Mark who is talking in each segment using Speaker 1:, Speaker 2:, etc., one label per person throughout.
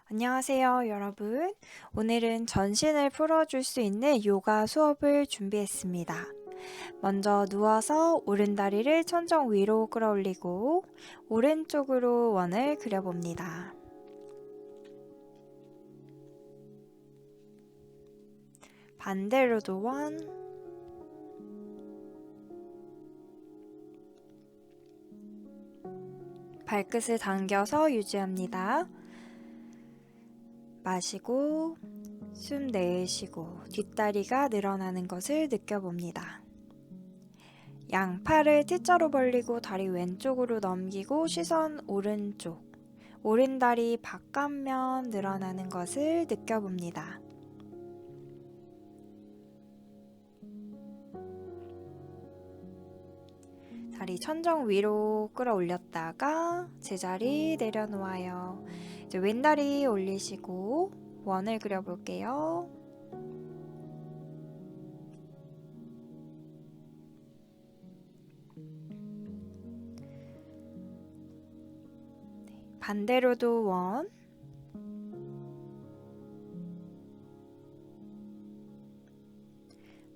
Speaker 1: 안녕하세요, 여러분. 오늘은 전신을 풀어줄 수 있는 요가 수업을 준비했습니다. 먼저 누워서 오른다리를 천정 위로 끌어올리고 오른쪽으로 원을 그려봅니다. 반대로도 원, 발끝을 당겨서 유지합니다. 마시고 숨 내쉬고 뒷다리가 늘어나는 것을 느껴봅니다. 양팔을 T자로 벌리고 다리 왼쪽으로 넘기고 시선 오른쪽, 오른다리 바깥면 늘어나는 것을 느껴봅니다. 다리 천정 위로 끌어올렸다가 제자리 내려놓아요. 이제 왼다리 올리시고 원을 그려볼게요. 반대로도 원,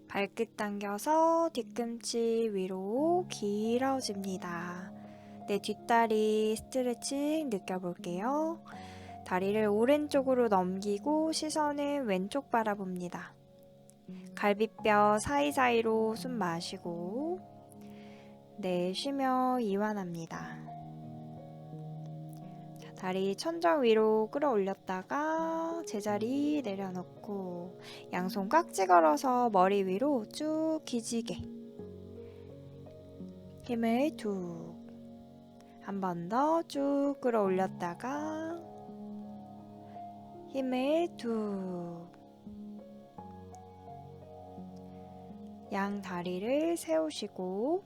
Speaker 1: 발끝 당겨서 뒤꿈치 위로 길어집니다. 내 뒷다리 스트레칭 느껴볼게요. 다리를 오른쪽으로 넘기고 시선은 왼쪽 바라봅니다. 갈비뼈 사이사이로 숨 마시고 내쉬며 이완합니다. 다리 천정 위로 끌어올렸다가 제자리 내려놓고 양손 깍지 걸어서 머리 위로 쭉 기지개 힘을 툭 한 번 더 쭉 끌어올렸다가 힘을 툭 양 다리를 세우시고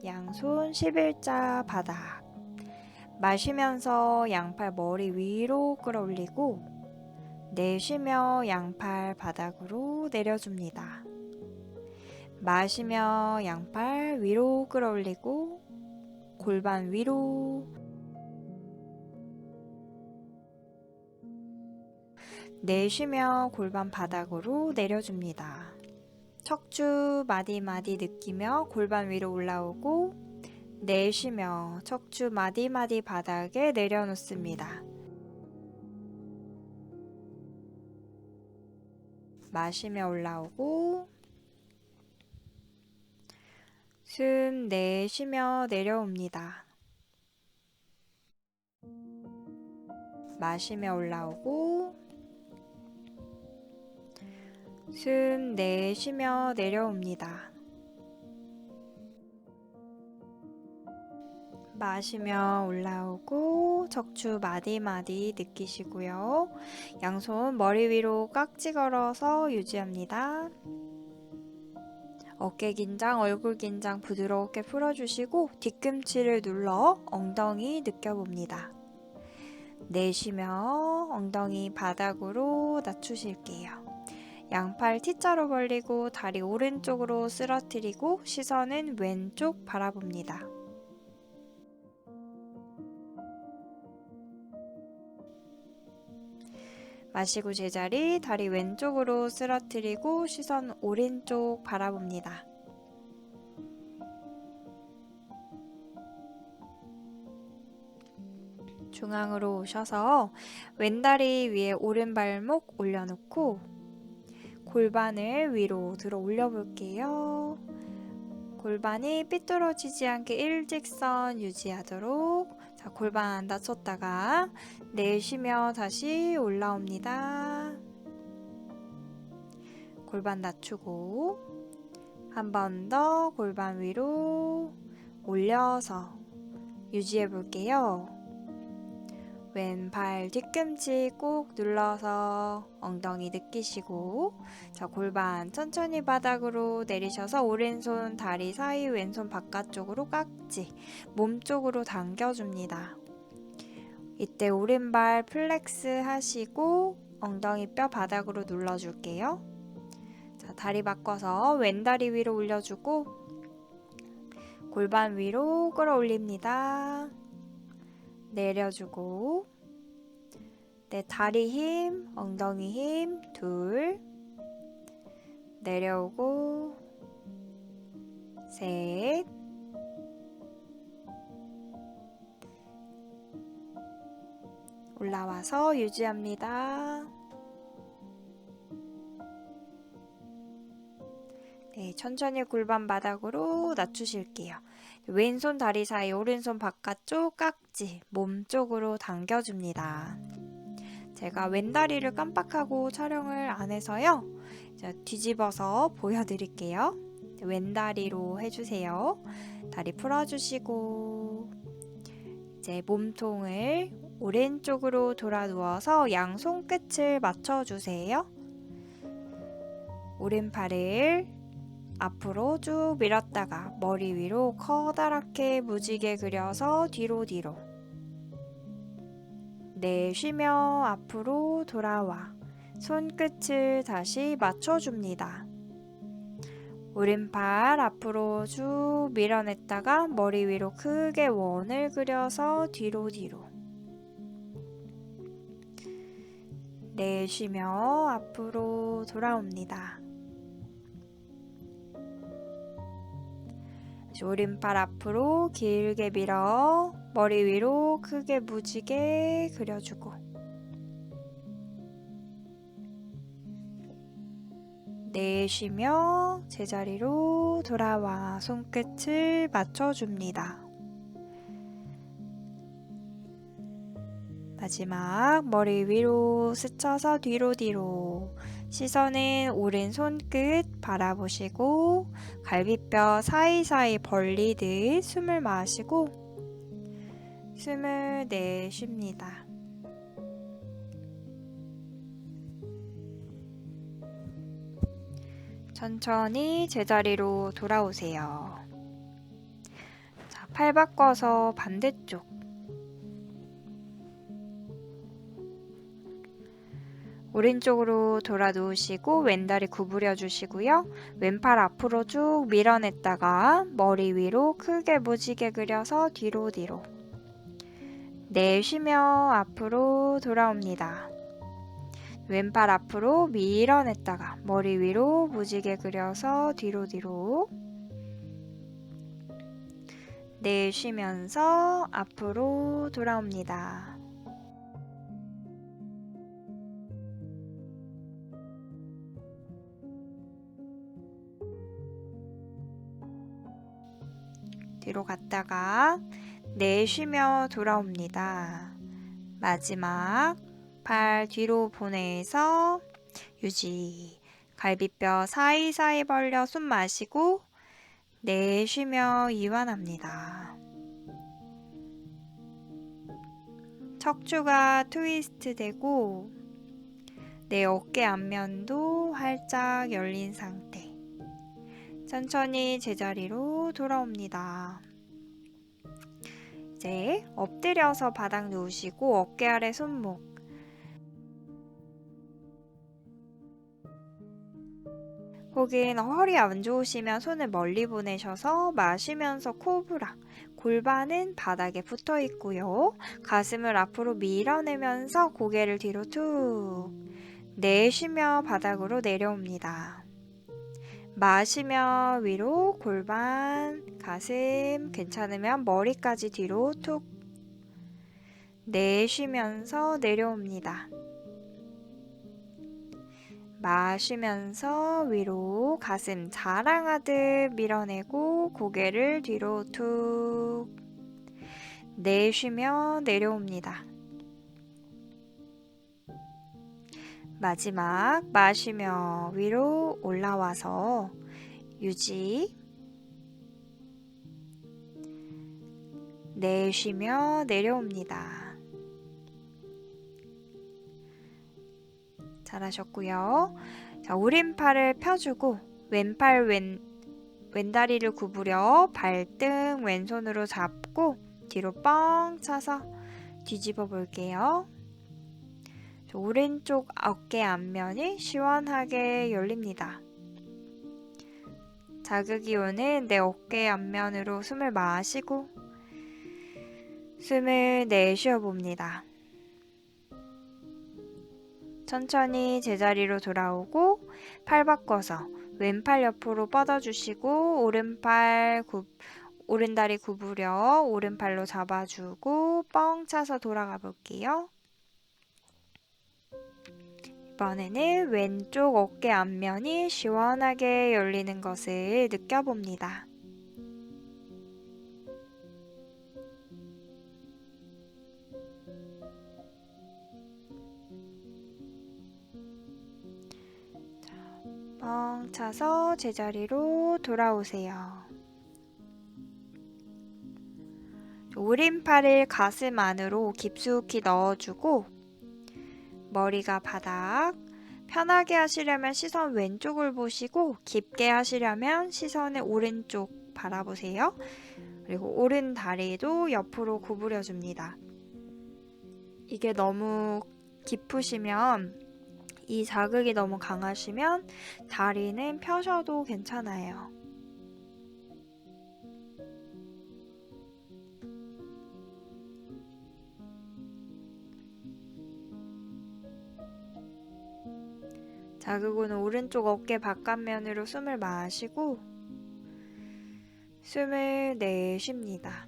Speaker 1: 양손 11자 바닥 마시면서 양팔 머리 위로 끌어올리고 내쉬며 양팔 바닥으로 내려줍니다. 마시며 양팔 위로 끌어올리고 골반 위로 내쉬며 골반 바닥으로 내려줍니다. 척추 마디마디 느끼며 골반 위로 올라오고 내쉬며 척추 마디마디 바닥에 내려놓습니다. 마시며 올라오고 숨 내쉬며 내려옵니다. 마시며 올라오고 숨 내쉬며 내려옵니다. 마시며 올라오고 척추 마디마디 느끼시고요. 양손 머리 위로 깍지 걸어서 유지합니다. 어깨 긴장, 얼굴 긴장 부드럽게 풀어주시고 뒤꿈치를 눌러 엉덩이 느껴봅니다. 내쉬며 엉덩이 바닥으로 낮추실게요. 양팔 T자로 벌리고 다리 오른쪽으로 쓰러뜨리고 시선은 왼쪽 바라봅니다. 마시고 제자리 다리 왼쪽으로 쓰러뜨리고 시선 오른쪽 바라봅니다. 중앙으로 오셔서 왼다리 위에 오른발목 올려놓고 골반을 위로 들어 올려볼게요. 골반이 삐뚤어지지 않게 일직선 유지하도록. 자, 골반 안 다쳤다가 내쉬며 다시 올라옵니다. 골반 낮추고 한 번 더 골반 위로 올려서 유지해 볼게요. 왼발 뒤꿈치 꾹 눌러서 엉덩이 느끼시고 자, 골반 천천히 바닥으로 내리셔서 오른손 다리 사이 왼손 바깥쪽으로 깍지 몸쪽으로 당겨줍니다. 이때 오른발 플렉스 하시고 엉덩이 뼈 바닥으로 눌러줄게요. 자, 다리 바꿔서 왼다리 위로 올려주고 골반 위로 끌어올립니다. 내려주고 네, 다리 힘, 엉덩이 힘, 둘, 내려오고, 셋, 올라와서 유지합니다. 네, 천천히 골반 바닥으로 낮추실게요. 왼손 다리 사이 오른손 바깥쪽 깍지 몸쪽으로 당겨줍니다. 제가 왼다리를 깜빡하고 촬영을 안 해서요. 자, 뒤집어서 보여드릴게요. 왼다리로 해주세요. 다리 풀어주시고 이제 몸통을 오른쪽으로 돌아 누워서 양손 끝을 맞춰주세요. 오른팔을 앞으로 쭉 밀었다가 머리 위로 커다랗게 무지개 그려서 뒤로 내쉬며 앞으로 돌아와 손끝을 다시 맞춰줍니다. 오른팔 앞으로 쭉 밀어냈다가 머리 위로 크게 원을 그려서 뒤로 내쉬며 앞으로 돌아옵니다. 오른팔 앞으로 길게 밀어 머리 위로 크게 무지개 그려주고 내쉬며 제자리로 돌아와 손끝을 맞춰줍니다. 마지막 머리 위로 스쳐서 뒤로 시선은 오른손 끝 바라보시고 갈비뼈 사이사이 벌리듯 숨을 마시고 숨을 내쉽니다. 천천히 제자리로 돌아오세요. 자, 팔 바꿔서 반대쪽 오른쪽으로 돌아 누우시고 왼다리 구부려 주시고요. 왼팔 앞으로 쭉 밀어냈다가 머리 위로 크게 무지개 그려서 뒤로 내쉬며 앞으로 돌아옵니다. 왼팔 앞으로 밀어냈다가 머리 위로 무지개 그려서 뒤로 내쉬면서 앞으로 돌아옵니다. 뒤로 갔다가 내쉬며 돌아옵니다. 마지막 팔 뒤로 보내서 유지. 갈비뼈 사이사이 벌려 숨 마시고 내쉬며 이완합니다. 척추가 트위스트 되고 내 어깨 앞면도 활짝 열린 상태. 천천히 제자리로 돌아옵니다. 이제 엎드려서 바닥 누우시고 어깨 아래 손목 혹은 허리 안 좋으시면 손을 멀리 보내셔서 마시면서 코브라 골반은 바닥에 붙어 있고요. 가슴을 앞으로 밀어내면서 고개를 뒤로 툭 내쉬며 바닥으로 내려옵니다. 마시며 위로 골반, 가슴 괜찮으면 머리까지 뒤로 툭 내쉬면서 내려옵니다. 마시면서 위로 가슴 자랑하듯 밀어내고 고개를 뒤로 툭 내쉬며 내려옵니다. 마지막 마시며 위로 올라와서 유지 내쉬며 내려옵니다. 잘하셨고요. 자, 오른팔을 펴주고 왼팔 왼다리를 구부려 발등 왼손으로 잡고 뒤로 뻥 차서 뒤집어 볼게요. 오른쪽 어깨 앞면이 시원하게 열립니다. 자극이 오는 내 어깨 앞면으로 숨을 마시고 숨을 내쉬어 봅니다. 천천히 제자리로 돌아오고 팔 바꿔서 왼팔 옆으로 뻗어주시고 오른다리 구부려 오른팔로 잡아주고 뻥 차서 돌아가 볼게요. 이번에는 왼쪽 어깨 앞면이 시원하게 열리는 것을 느껴봅니다. 뻥 차서 제자리로 돌아오세요. 오른팔을 가슴 안으로 깊숙이 넣어주고 머리가 바닥, 편하게 하시려면 시선 왼쪽을 보시고 깊게 하시려면 시선을 오른쪽 바라보세요. 그리고 오른 다리도 옆으로 구부려 줍니다. 이게 너무 깊으시면 이 자극이 너무 강하시면 다리는 펴셔도 괜찮아요. 자극은 오른쪽 어깨 바깥면으로 숨을 마시고 숨을 내쉽니다.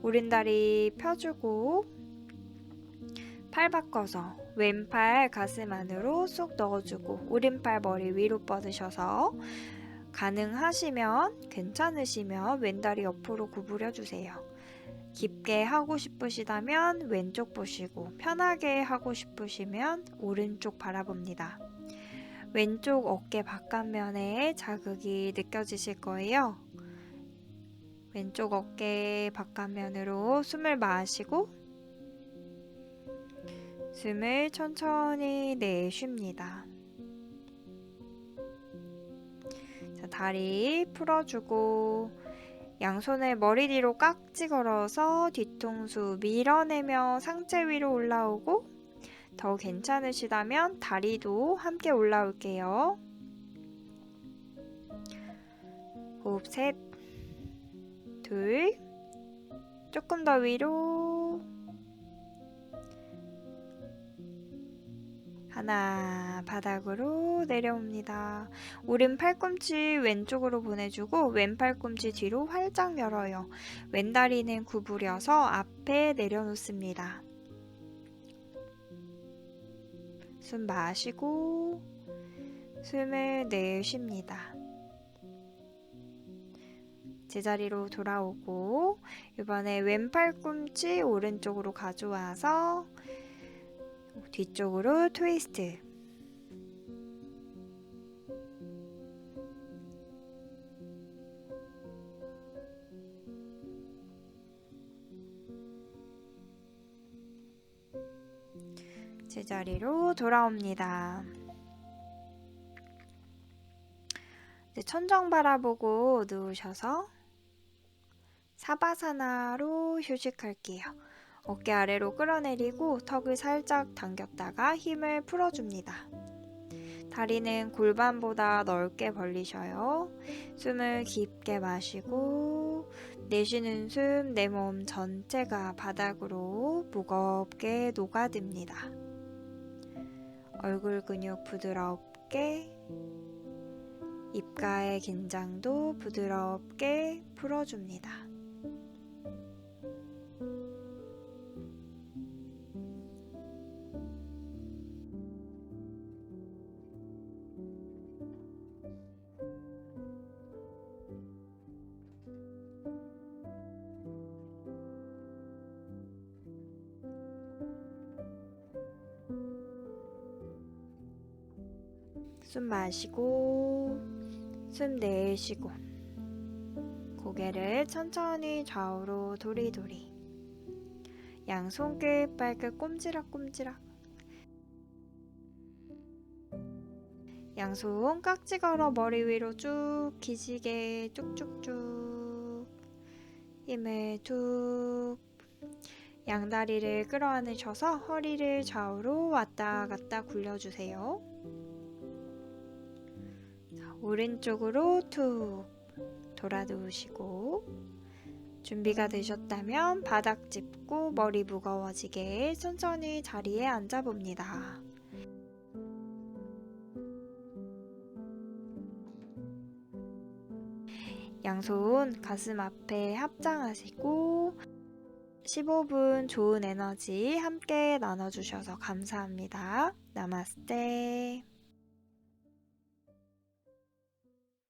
Speaker 1: 오른다리 펴주고 팔 바꿔서 왼팔 가슴 안으로 쏙 넣어주고 오른팔 머리 위로 뻗으셔서 가능하시면 괜찮으시면 왼다리 옆으로 구부려주세요. 깊게 하고 싶으시다면 왼쪽 보시고 편하게 하고 싶으시면 오른쪽 바라봅니다. 왼쪽 어깨 바깥면에 자극이 느껴지실 거예요. 왼쪽 어깨 바깥면으로 숨을 마시고 숨을 천천히 내쉽니다. 자, 다리 풀어주고 양손을 머리 뒤로 깍지 걸어서 뒤통수 밀어내며 상체 위로 올라오고 더 괜찮으시다면 다리도 함께 올라올게요. 호흡 셋, 둘, 조금 더 위로 하나, 바닥으로 내려옵니다. 오른 팔꿈치 왼쪽으로 보내주고 왼 팔꿈치 뒤로 활짝 열어요. 왼다리는 구부려서 앞에 내려놓습니다. 숨 마시고 숨을 내쉽니다. 제자리로 돌아오고 이번에 왼 팔꿈치 오른쪽으로 가져와서 뒤쪽으로 트위스트. 제자리로 돌아옵니다. 이제 천정 바라보고 누우셔서 사바사나로 휴식할게요. 어깨 아래로 끌어내리고 턱을 살짝 당겼다가 힘을 풀어줍니다. 다리는 골반보다 넓게 벌리셔요. 숨을 깊게 마시고 내쉬는 숨 내 몸 전체가 바닥으로 무겁게 녹아듭니다. 얼굴 근육 부드럽게 입가의 긴장도 부드럽게 풀어줍니다. 숨 마시고 숨 내쉬고 고개를 천천히 좌우로 도리도리 양손 끝 발끝 꼼지락꼼지락 양손 깍지 걸어 머리 위로 쭉 기지개 쭉쭉쭉 힘을 툭 양다리를 끌어안으셔서 허리를 좌우로 왔다 갔다 굴려주세요. 오른쪽으로 툭 돌아 누우시고 준비가 되셨다면 바닥 짚고 머리 무거워지게 천천히 자리에 앉아봅니다. 양손 가슴 앞에 합장하시고 15분 좋은 에너지 함께 나눠주셔서 감사합니다. 나마스테.